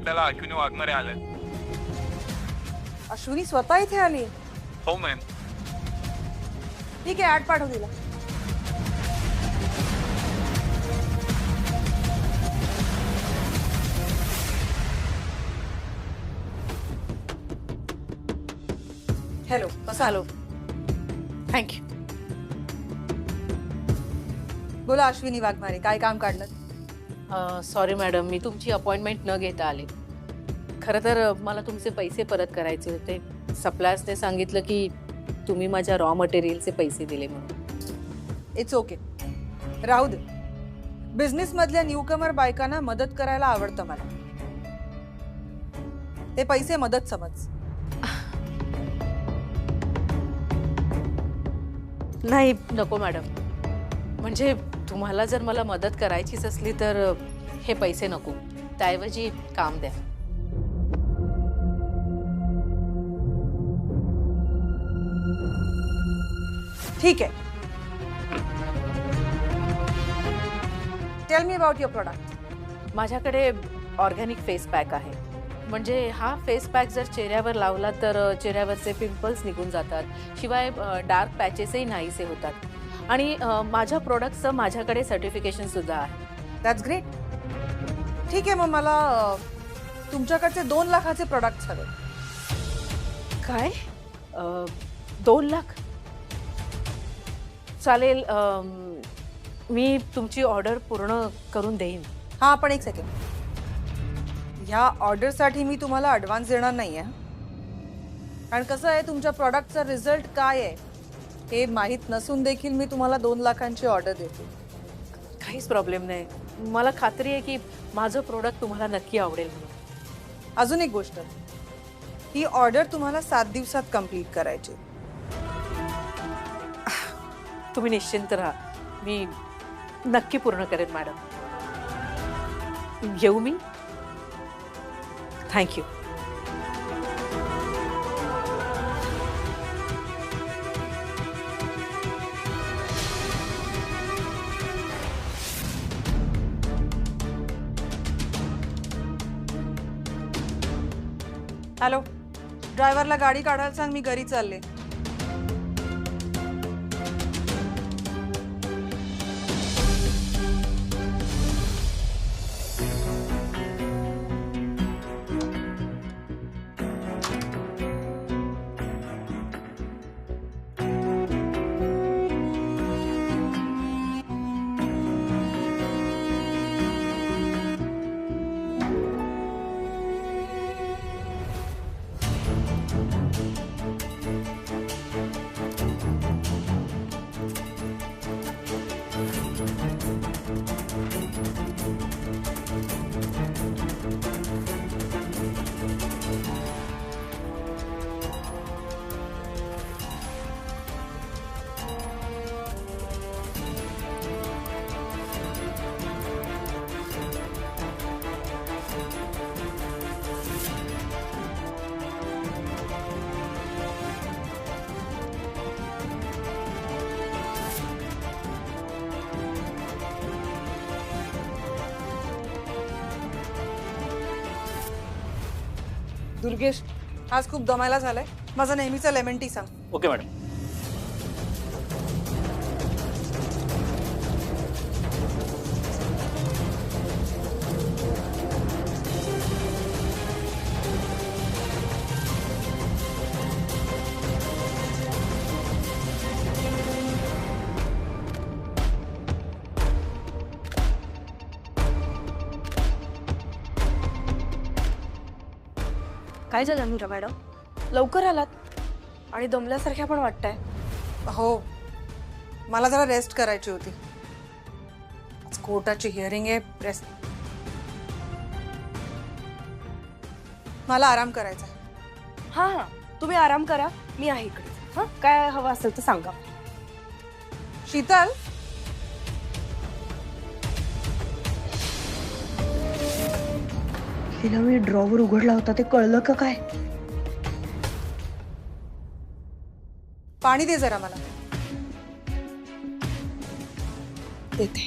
आपल्याला अश्विनी वाघमारे आले. अश्विनी स्वतः इथे आली? हो मॅम. ठीक आहे, ऍड पाठव तिला. हॅलो. बस आलो. थँक्यू. बोला अश्विनी वाघमारे, काय काम काढलं? सॉरी मॅडम, मी तुमची अपॉइंटमेंट न घेता आले. खरं तर मला तुमचे पैसे परत करायचे होते. सप्लायर्सने सांगितलं की तुम्ही माझ्या रॉ मटेरियलचे पैसे दिले म्हणून. इट्स ओके, राहू दे. बिझनेस मधल्या न्यूकमर बायकांना मदत करायला आवडतं मला. ते पैसे मदत समज. नाही नको मॅडम, म्हणजे तुम्हाला जर मला मदत करायचीच असली तर हे पैसे नको, त्याऐवजी काम द्या. ठीक आहे. Tell me about your product. माझ्याकडे ऑर्गॅनिक फेस पॅक आहे. म्हणजे हा फेस पॅक जर चेहऱ्यावर लावला तर चेहऱ्यावरचे पिंपल्स निघून जातात, शिवाय डार्क पॅचेसही नाहीसे होतात. आणि माझ्या प्रोडक्टचं माझ्याकडे सर्टिफिकेशन सुद्धा आहे. That's great. ठीक आहे, मग मला तुमच्याकडचे 2 लाखाचे प्रोडक्ट्स हवे. काय? 2 लाख? चालेल, मी तुमची ऑर्डर पूर्ण करून देईन. हां, पण एक सेकंड. ह्या ऑर्डरसाठी मी तुम्हाला ॲडव्हान्स देणार नाही आहे. कारण कसं आहे, तुमच्या प्रॉडक्टचा रिझल्ट काय आहे हे माहीत नसून देखील मी तुम्हाला 2 लाखांची ऑर्डर देते. काहीच प्रॉब्लेम नाही. मला खात्री आहे की माझं प्रोडक्ट तुम्हाला नक्की आवडेल म्हणून. अजून एक गोष्ट, ही ऑर्डर तुम्हाला 7 दिवसात कंप्लीट करायची. तुम्ही निश्चिंत राहा, मी नक्की पूर्ण करेन मॅडम. येऊ मी? थँक्यू. हॅलो, ड्रायव्हरला गाडी काढायला सांग, मी घरी चालले. दुर्गेश, आज खूप दमायला झालंय. माझा नेहमीचा लेमन टी सांग. Okay madam. काय झालं मीरा मॅडम? लवकर आलात आणि दमल्यासारख्या पण वाटताय. हो, मला जरा रेस्ट करायची होती. आज कोर्टाची हिअरिंग आहे. रेस्ट, मला आराम करायचा. हां हां, तुम्ही आराम करा, मी आहे इकडे. हां, काय हवं असेल तर सांगा. शीतल, हिला मी ड्रॉवर उघडला होता ते कळलं का काय? पाणी दे जरा मला. देते.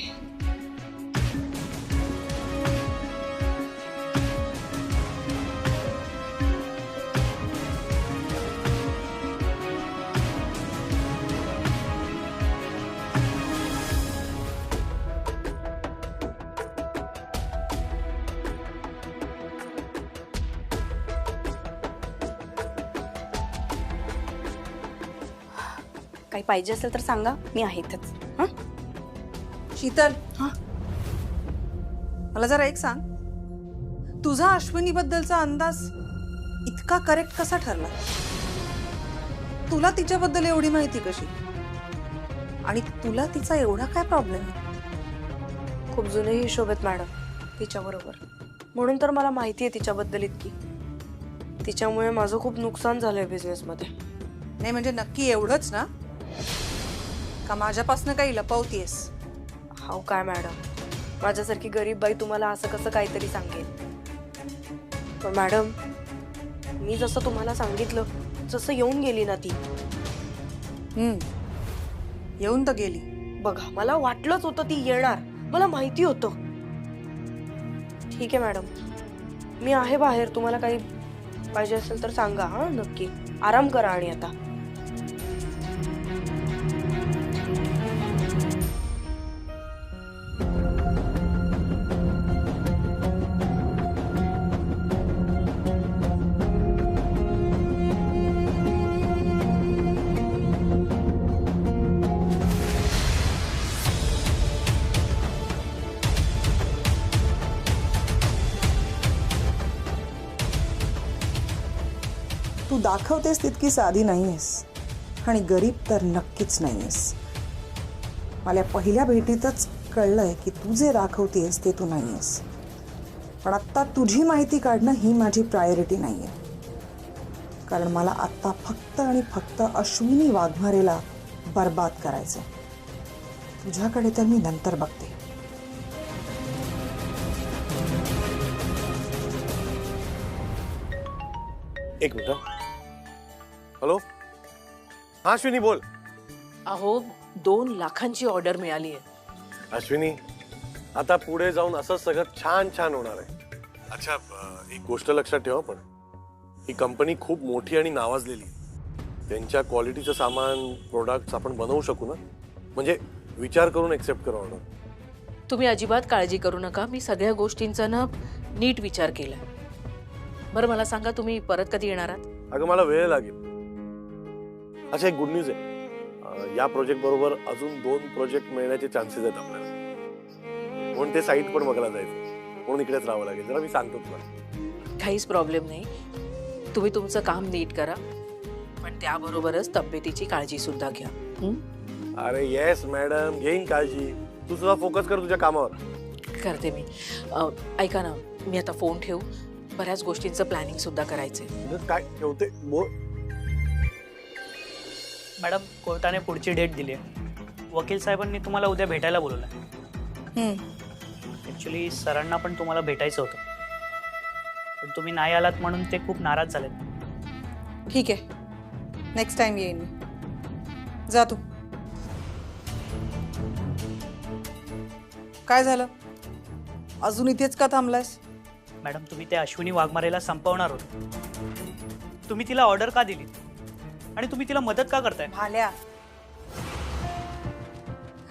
काही पाहिजे असेल तर सांगा, मी आहे इथेच. हां शीतल, हां मला जरा एक सांग, तुझा अश्विनी बद्दलचा अंदाज इतका करेक्ट कसा ठरला? तुला तिच्याबद्दल एवढी माहिती कशी? आणि तुला तिचा एवढा काय प्रॉब्लेम आहे? खूप जुने हिशोब आहेत मॅडम तिच्याबरोबर, म्हणून तर मला माहिती आहे तिच्याबद्दल इतकी. तिच्यामुळे माझं खूप नुकसान झालंय बिझनेसमध्ये. नाही म्हणजे नक्की एवढंच ना, का माझ्यापासून काही लपवतीयस? हाव काय मॅडम, माझ्यासारखी गरीब बाई तुम्हाला असं कसं काहीतरी सांगेल? पण मॅडम, मी जसं तुम्हाला सांगितलं, जसं येऊन गेली ना ती. येऊन तर गेली. बघा, मला वाटलंच होतं ती येणार, मला माहिती होतं. ठीक आहे मॅडम, मी आहे बाहेर, तुम्हाला काही पाहिजे असेल तर सांगा. हा नक्की. आराम करा आणि आता. तू दाखवतेस तितकी साधी नाहीयेस आणि गरीब तर नक्कीच नाहीयेस. मला पहिल्या भेटीतच कळलंय की तू जे दाखवतेस ते तू नाहीयेस. पण आत्ता तुझी माहिती काढणं ही माझी प्रायोरिटी नाहीये, कारण मला आत्ता फक्त आणि फक्त अश्विनी वाघमारेला बर्बाद करायचं. तुझ्याकडे तर मी नंतर बघते. एक मिनिट. हॅलो, हा अश्विनी बोल. अहो 2 लाखांची ऑर्डर मिळाली आहे. अश्विनी, आता पुढे जाऊन असं सगळं छान छान होणार आहे. अच्छा, एक गोष्ट लक्षात ठेवा, पण ही कंपनी खूप मोठी आणि नावाजलेली. त्यांच्या क्वालिटीचं सामान, प्रोडक्ट्स आपण बनवू शकू ना. म्हणजे विचार करून एक्सेप्ट करा ऑर्डर. तुम्ही अजिबात काळजी करू नका, मी सगळ्या गोष्टींचा ना नीट विचार केला. बरं मला सांगा, तुम्ही परत कधी येणार आहात? अगं मला वेळ लागेल. अच्छा, एक गुड न्यूज आहे. या प्रोजेक्ट बरोबर अजून 2 प्रोजेक्ट मिळण्याचे चान्सेस आहेत आपल्याला. म्हणून ते साईट पण बघायला जायचं, म्हणून इकडेच राहावं लागेल. जरा मी सांगतो तुला. काहीच प्रॉब्लेम नाही, तुम्ही तुमचं काम नीट करा, पण त्याबरोबरच तब्येतीची काळजी सुद्धा घ्या. अरे येस मॅडम, घेईन काळजी. तू सुद्धा फोकस कर तुझ्या कामावर. करते मी. ऐका ना, मी आता फोन ठेवू, बऱ्याच गोष्टींचं प्लॅनिंग सुद्धा करायचंय. काय ठेवते बोल. मॅडम, कोर्टाने पुढची डेट दिली आहे. वकील साहेबांनी तुम्हाला उद्या भेटायला बोलवलं आहे. ॲक्च्युली सरांना पण तुम्हाला भेटायचं होतं, पण तुम्ही नाही आलात म्हणून ते खूप नाराज झालेत. ठीक आहे, नेक्स्ट टाइम येईन मी. जा तू. काय झालं, अजून इथेच का थांबलायस? मॅडम, तुम्ही त्या अश्विनी वाघमारेला संपवणार होत. तुम्ही तिला ऑर्डर का दिली आणि तुम्ही तिला मदत का करताय? भाल्या,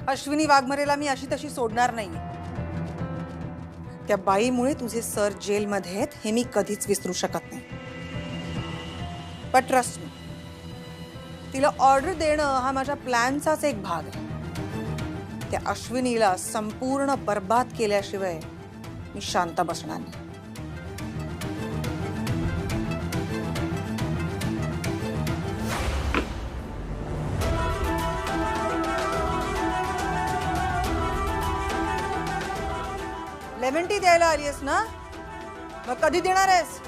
अश्विनी वाघमारेला मी अशी तशी सोडणार नाही. त्या बाईमुळे तुझे सर जेलमध्ये आहेत हे मी कधीच विसरू शकत नाही. पण ट्रस्ट मी, तिला ऑर्डर देणं हा माझ्या प्लॅनचाच एक भाग आहे. त्या अश्विनीला संपूर्ण बर्बाद केल्याशिवाय मी शांत बसणार नाही. लेमन टी द्यायला आलीयस ना, मग कधी देणार आहेस?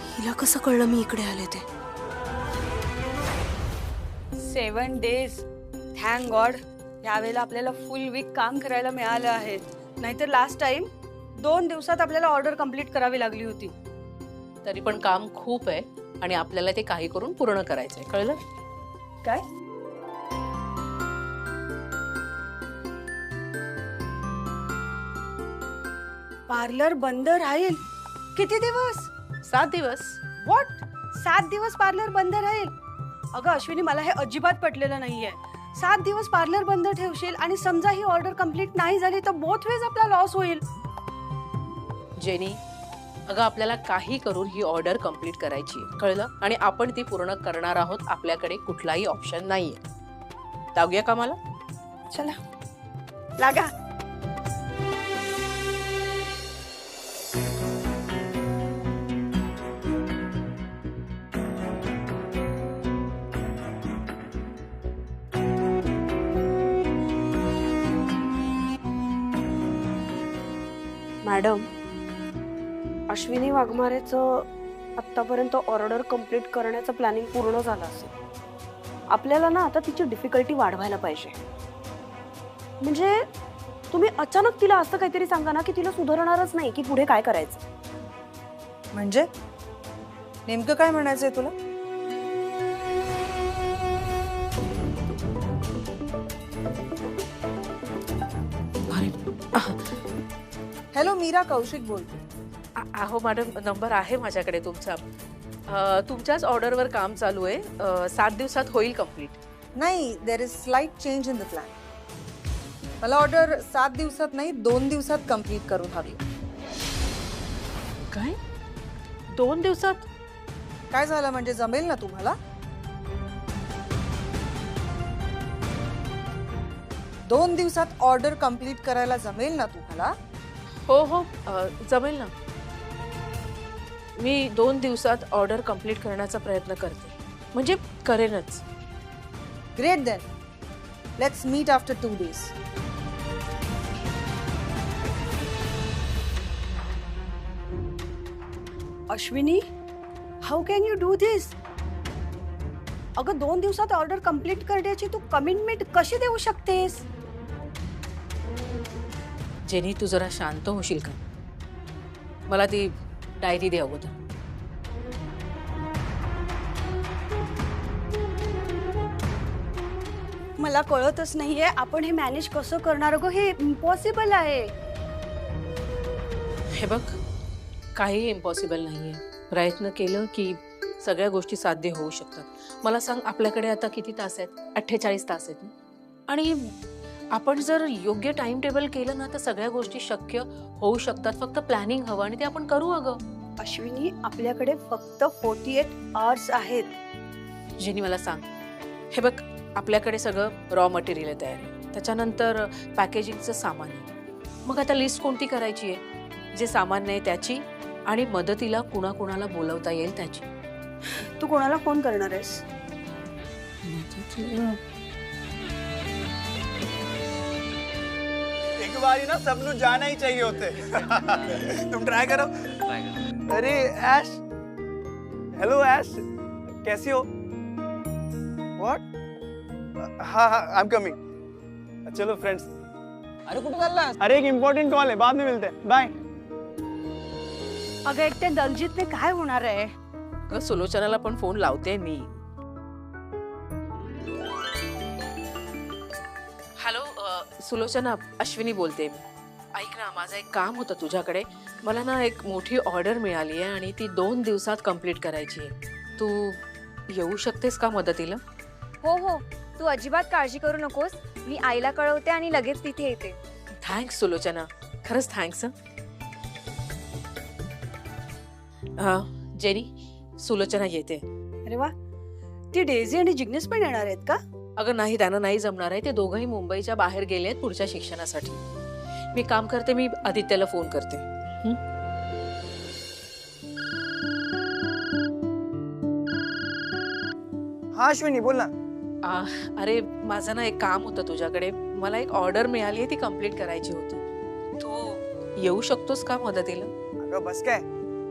हिला कसं कळलं मी इकडे आले ते? 7 days, थँक गॉड. यावेळेला आपल्याला फुल वीक काम करायला मिळालं आहे. नाहीतर लास्ट टाइम 2 दिवसात आपल्याला ऑर्डर कंप्लीट करावी लागली होती. तरी पण काम खूप आहे आणि आपल्याला ते काही करून पूर्ण करायचंय, कळलं? काय? पार्लर बंद राहील किती दिवस? 7 दिवस. व्हॉट? 7 दिवस पार्लर बंद राहील? अगं अश्विनी, मला हे अजिबात पटलेलं नाहीये. 7 दिवस पार्लर बंद ठेवशील आणि समजा ही ऑर्डर कंप्लीट नाही झाली तर बोथ वेज आपला लॉस होईल. जेनी, अगं आपल्याला काही करून ही ऑर्डर कंप्लीट करायची आहे, कळलं? आणि आपण ती पूर्ण करणार आहोत. आपल्याकडे कुठलाही ऑप्शन नाहीये. लागूया कामाला? चला लागा. मॅडम, अश्विनी वाघमारेचं आत्तापर्यंत ऑर्डर कंप्लीट करण्याचं प्लॅनिंग पूर्ण झालं असेल. आपल्याला ना आता तिची डिफिकल्टी वाढवायला पाहिजे. म्हणजे तुम्ही अचानक तिला असं काहीतरी सांगा ना की तिला सुधारणारच नाही की पुढे काय करायचं. म्हणजे नेमकं काय म्हणायचंय तुला? हॅलो मीरा, कौशिक बोलते. अहो मॅडम, नंबर आहे माझ्याकडे तुमचा. तुमच्याच ऑर्डरवर काम चालू आहे. 7 दिवसात होईल कंप्लीट. नाही, there is slight change in the plan. मला ऑर्डर 7 दिवसात नाही 2 दिवसात कंप्लीट करून हवी. काय 2 दिवसात? काय झालं म्हणजे जमेल ना तुम्हाला? 2 दिवसात ऑर्डर कंप्लीट करायला जमेल ना तुम्हाला? हो हो, जमेल ना. मी 2 दिवसात ऑर्डर कंप्लीट करण्याचा प्रयत्न करते. म्हणजे करेनच. Great then. Let's meet after 2 days. Ashwini, how can you do this? अगं 2 दिवसात ऑर्डर कंप्लीट करण्याची तू कमिटमेंट कशी देऊ शकतेस? जेनी, तू जरा शांत होशील का? मला ती डायरी दे अगोदर. मला कळतच नाहीये आपण हे मॅनेज कसं करणार. अगं हे इम्पॉसिबल आहे. हे बघ, काही इम्पॉसिबल नाहीये. प्रयत्न केलं की सगळ्या गोष्टी साध्य होऊ शकतात. मला सांग, आपल्याकडे आता किती तास आहेत? 48 तास आहेत ना? आणि आपण जर योग्य टाइम टेबल केलं ना तर सगळ्या गोष्टी शक्य होऊ शकतात. फक्त प्लॅनिंग हवं आणि ते आपण करू. अगं अश्विनी, आपल्याकडे फक्त 48 hours आहेत. जेनी, मला सांग, हे बघ, आपल्याकडे सगळं रॉ मटेरियल आहे तयार आहे. त्याच्यानंतर पॅकेजिंगचं सामान आहे. मग आता लिस्ट कोणती करायची आहे? जे सामान्य आहे त्याची आणि मदतीला कुणाकुणाला बोलवता येईल त्याची. तू कोणाला फोन करणार आहेस? एक बारी ना सबनु जाना ही चाहिए होते. तुम ट्राई करो. अरे ऐश, हेलो ऐश, कैसी हो? व्हाट? हाँ हाँ, आई एम कमिंग. चलो फ्रेंड्स. अरे कुठे चाललास? अरे एक इम्पोर्टेंट कॉल है, बाद में मिलते हैं. बाय. अगं एकट्या दलजीतने काय होणार आहे? अगं सुलोचनाला पण फोन लावते मी. हॅलो सुलोचना, अश्विनी बोलते मी. ऐक ना, माझं एक काम होतं तुझ्याकडे. मला ना एक मोठी ऑर्डर मिळाली आहे आणि ती 2 दिवसात कंप्लीट करायची आहे. तू येऊ शकतेस का मदतीला? हो हो, तू अजिबात काळजी करू नकोस. मी आईला कळवते आणि लगेच तिथे येते. थँक्स सुलोचना, खरंच थँक्स. जेनी, सुलोचना येते. अरे वा, ती डेझी आणि जिग्नेश पण येणार आहेत का? अगं नाही, त्यांना नाही जमणार आहे. ते दोघंही मुंबईच्या बाहेर गेले आहेत पुढच्या शिक्षणासाठी. मी काम करते, मी आदित्यला फोन करते. हाँ अश्विनी, बोल ना. अरे माझं ना एक काम होतं तुझ्याकडे. मला एक ऑर्डर मिळाली आहे, ती कंप्लीट करायची होती. तू येऊ शकतोस का मदतीला? अगं बस काय,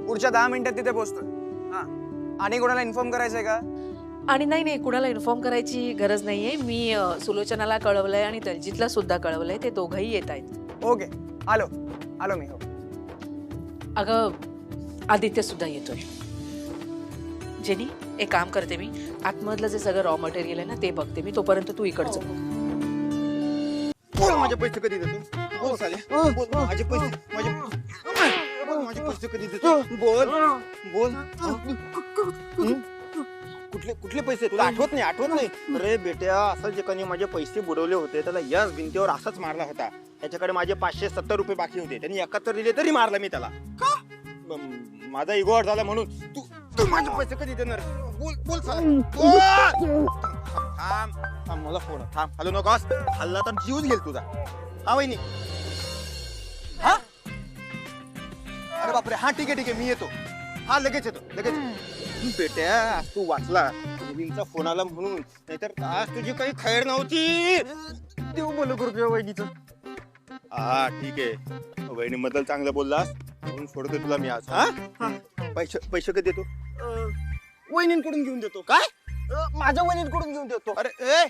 पुढच्या 10 मिनिटात तिथे पोहोचतो. हा, आणि कोणाला इन्फॉर्म करायचंय का? आणि नाही, कुणाला इन्फॉर्म करायची गरज नाहीये. मी सुलोचनाला कळवलंय आणि दलजीतला सुद्धा कळवलंय. ते दोघंही येत आहेत. ओके, आलो आलो मी. हो. अगं आदित्य सुद्धा येतोय. जेनी, एक काम करते मी, आतमधलं जे सगळं रॉ मटेरियल आहे ना ते बघते मी. तोपर्यंत तू इकडचं बघ. बोल, माझे पैसे कधी देतो? बोल साले, बोल माझे पैसे, माझे पैसे कधी देतो? बोल बोल. कुठले कुठले पैसे? तुला आठवत नाही? अरे बेट्या, असं जे कोणी माझे पैसे बुडवले होते त्याला यश भिंतीवर असाच मारला होता. त्याच्याकडे माझे 570 रुपये बाकी होते. त्यांनी 71 दिले तरी मारला मी त्याला. का? माझा इगो हट झाला म्हणून तू तू माझे पैसे कधी देणार? बोल बोल साला. बोल. थांब थांब मला फोन थांब. हॅलो नकोस हल्ला तर जीवच गेल तुझा. हा वहिनी. हा अरे बापरे हा ठीक आहे मी येतो. हा लगेच येतो लगेच. बेट्या तू वाचला मुलींचा फोन आला म्हणून नाहीतर आज तुझी काही खैर नव्हती. देऊ बोलू तुझ्या वहिनीचं. हा ठीक आहे वहिनीबद्दल चांगलं बोललास म्हणून सोडतो तुला मी आज. हा पैसे पैसे कधी देतो? वहिनींकडून घेऊन देतो. काय माझ्या वहिनींकडून घेऊन देतो? अरे ए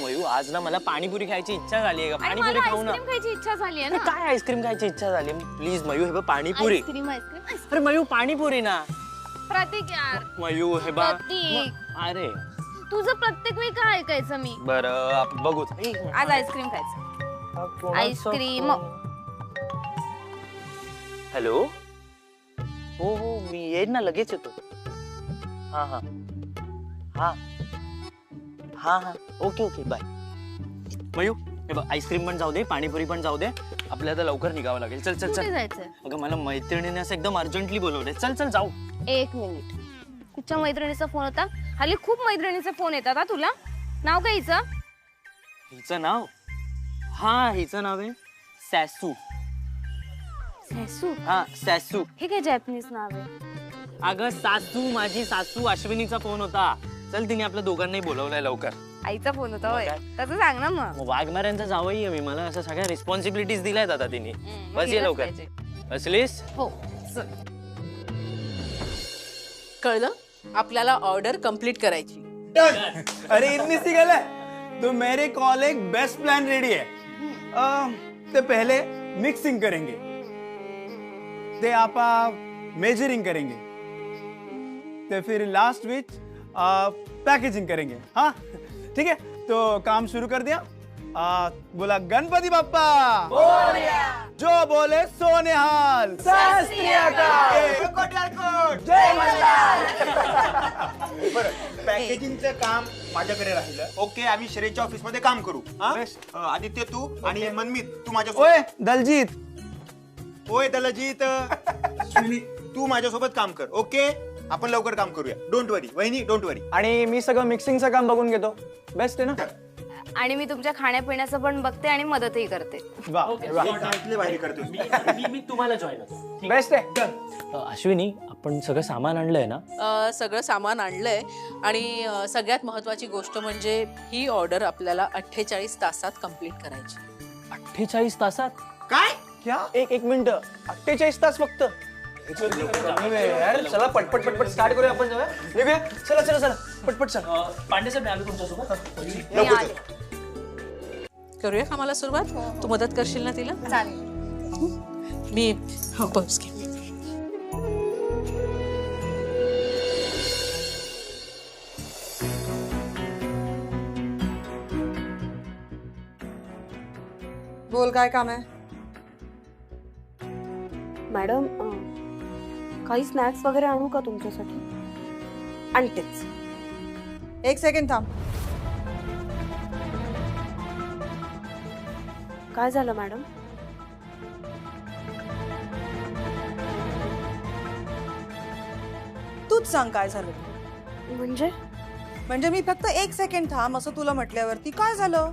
मयू आज ना मला पाणीपुरी खायची इच्छा झाली आहे का? पाणीपुरी खाऊ ना. खायची इच्छा झाली आहे ना. काय आईस्क्रीम खायची इच्छा झाली? प्लीज मयू हे बघ पाणीपुरी. अरे मयू पाणीपुरी ना. प्रतीक यार. मयू हे बघ. अरे तुझं प्रत्येक वेळी काय ऐकायचं मी? बरं बघू. आज आईस्क्रीम खायचं. आईस्क्रीम. हॅलो हो हो मी येईन ना लगेच येतो. हा हा हा हा हा ओके ओके बाय. मयू हे बघ आईस्क्रीम पण जाऊ दे पाणीपुरी पण जाऊ दे आपल्याला आता लवकर निघावं लागेल. चल चल चल. अगं मला मैत्रिणीने असं एकदम अर्जंटली बोलवलंय. चल चल जाऊ. एक मिनिट. कुठच्या मैत्रिणीचा फोन होता? हल्ली खूप मैत्रिणीचे फोन येतात हा तुला. नाव काय हिचं? हिचं नाव हा हिचं नाव आहे सॅसू. सॅसू? हा सॅसू. हे काय जॅपनीज नाव आहे? अगं सासू माझी सासू अश्विनीचा फोन होता. चल तिने आपल्या दोघांनाही बोलवलंय लवकर. आईचा फोन होता होय. तसं सांग ना मग. वाघमाऱ्यांचा जावई आहे मी. मला असं सगळ्या रिस्पॉन्सिबिलिटीज दिल्यात आता तिने. बस ये लवकर. असलीस हो. कळलं आपल्याला ऑर्डर कंप्लीट करायची. अरे इतनी सी गल है तो मेरे कॉल एक बेस्ट प्लान रेडी है. ते पहले मिक्सिंग करेंगे ते आपा मेजरिंग करेंगे ते फिर लास्ट विच पैकेजिंग करेंगे. हाँ ठीक है तो काम शुरू कर दिया. बोला गणपति बाप्पा जो बोले सोनेहाल जय मल्हार. पॅकेजिंगचं काम माझ्याकडे राहिलं. ओके आम्ही श्रेयच्या ऑफिस मध्ये काम करू. आदित्य तू आणि मनमीत तू माझ्या. ओए दलजीत. ओय दलजीत तू माझ्यासोबत काम कर. ओके आपण लवकर काम करूया. डोंट वरी वहिनी डोंट वरी. आणि मी सगळं मिक्सिंगचं काम बघून घेतो. बेस्ट आहे ना. आणि मी तुमच्या खाण्यापिण्याचं पण बघते आणि मदतही करते. मी तुम्हाला जॉईन होतो. बेस्ट आहे. अश्विनी आपण सगळं सामान आणलंय ना? सगळं सामान आणलंय आणि सगळ्यात महत्वाची गोष्ट म्हणजे ही ऑर्डर आपल्याला 48 तासात कंप्लीट करायची. 48 तासात? काय क्या? एक मिनिट 48 तास फक्त? चला पटपट पटपट स्टार्ट करूया आपण. निघूया. चला चला चला पटपट चल. पांडे साहेब आलो तुमच्यासोबत. करूया का मला सुरुवात? तू मदत करशील ना तिला? चालेल. मी पर्स घे. बोल काय काम आहे? मॅडम काही स्नॅक्स वगैरे आणू का तुमच्यासाठी? आणतेच. एक सेकंड थांब. काय झालं मॅडम? तूच सांग काय झालं. म्हणजे मी फक्त एक सेकंड थांब असं तुला म्हटल्यावरती काय झालं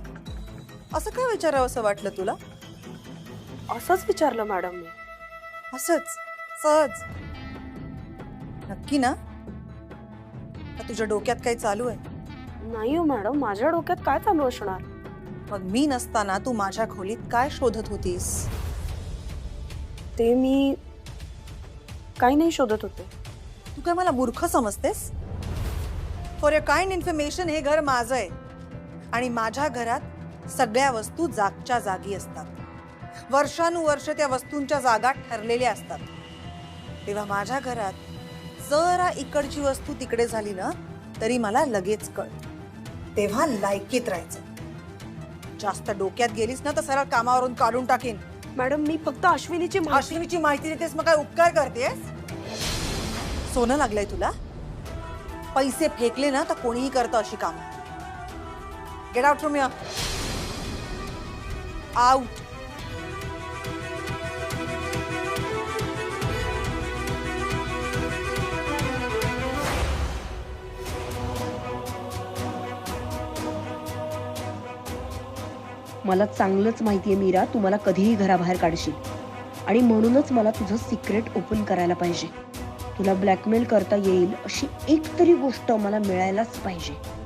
असं काय विचारावं असं वाटलं तुला? असंच विचारलं मॅडम मी. असंच सहज? नक्की ना? तुझ्या डोक्यात काही चालू आहे? नाही हो मॅडम माझ्या डोक्यात काय चालू असणार? मग मी नसताना तू माझ्या खोलीत काय शोधत होतीस? ते मी काही नाही शोधत होते. तू काय मला मूर्ख समजतेस? फॉर युअर काइंड इन्फॉर्मेशन हे घर माझं आहे आणि माझ्या घरात सगळ्या वस्तू जागच्या जागी असतात. वर्षानुवर्ष त्या वस्तूंच्या जागा ठरलेल्या असतात. तेव्हा माझ्या घरात जरा इकडची वस्तू तिकडे झाली ना तरी मला लगेच कळत. तेव्हा लायकीत राहायचं. जास्त डोक्यात गेलीस ना तर सरळ कामावरून काढून टाकीन. मॅडम मी फक्त अश्विनीची माहिती देतेस मग काय उपकार करतेस? सोनं लागलंय तुला? पैसे फेकले ना तर कोणीही करतं अशी काम. Get out from here. Out. मला चांगलंच माहितीये मीरा, तू मला कधीही घराबाहेर काढशील आणि म्हणूनच मला तुझं सिक्रेट ओपन करायला पाहिजे. तुला ब्लॅकमेल करता येईल अशी एक तरी गोष्ट मला मिळायलाच पाहिजे.